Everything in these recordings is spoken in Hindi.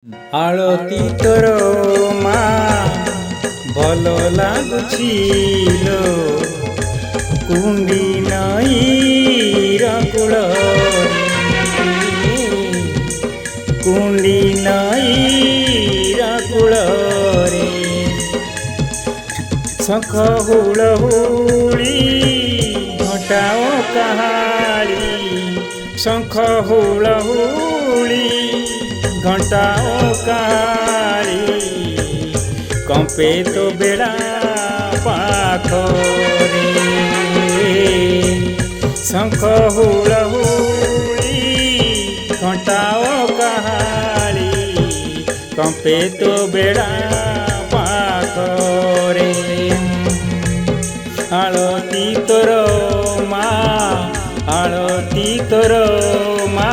आळती तोर मा भल लागुछिल कुंडी नईर कूल कुंडी नईर कूल रे शंख हुलहुली घटाओ कहाली शंख हुलहुली घंटाओ काली कंपे तो बेड़ा पाखरे शंख हुलहुली घंटाओ काली कंपे तो बेड़ा पाखरे आळती तोर मा आळती तोर मा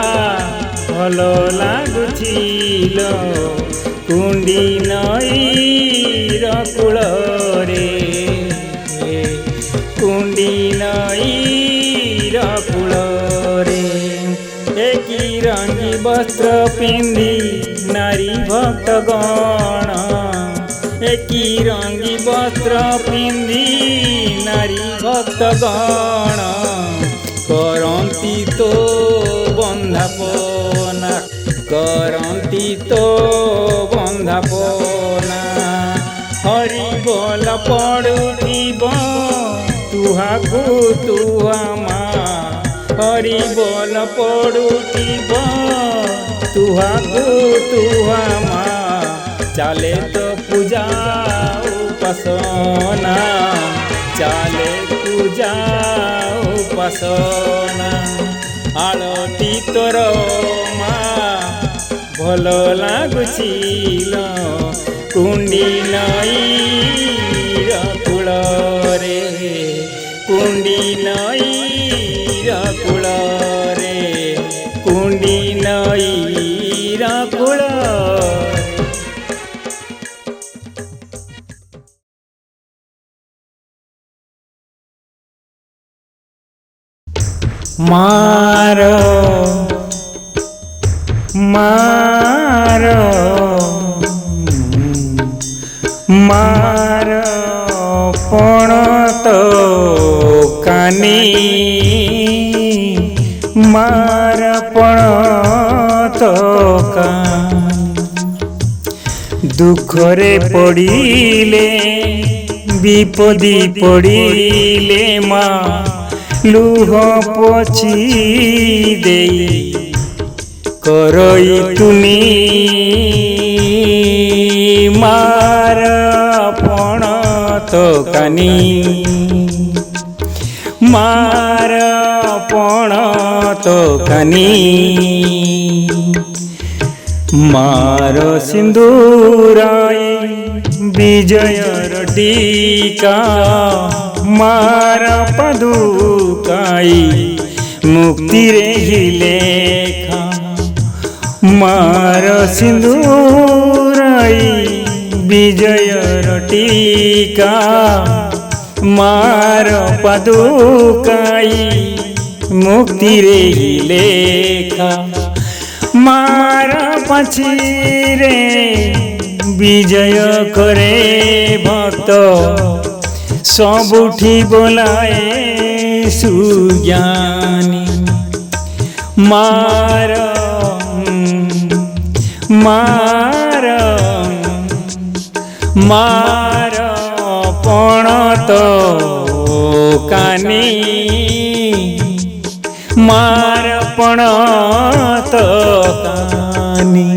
भल लागुछिल कुंडी नईर कूल रे कुंडी नईर कूल रे एकी रंगी वस्त्र पिंधी नारी भक्तगण एकी रंगी वस्त्र पिंधी नारी भक्तगण करंती तो बंधापना करंती तो बंधापना हरि बोल पड़ुथिब तुहाकु तुहा माँ हरि बोल पड़ुथिब तुहाकु तुहा माँ चाले तो पूजा उपासना चाले पूजा उपासना आळती तोर मा भल लागुछिल कुंडी नईर कूल रे कुंडी नईर कूल रे कुंडी नईर कूल मारो मारो मारो पण तो कानी मार पण तो कानी दुखरे पड़िले विपदी पड़िले माँ लुह पोछि देई करई तुनी मार पण तो कानी मार पण तो कानी मार सिंदूराई विजयर टीका मार पदुकाई मुक्ति रे ही लेखा मार सिंदूराई विजयर टीका मार पदुकाई मुक्ति रे ही लेखा मार पछिरे विजय करे भक्त सबुठी बोलाए सुज्ञानी मार मार मार पण तो कानी मार पण तो कानी।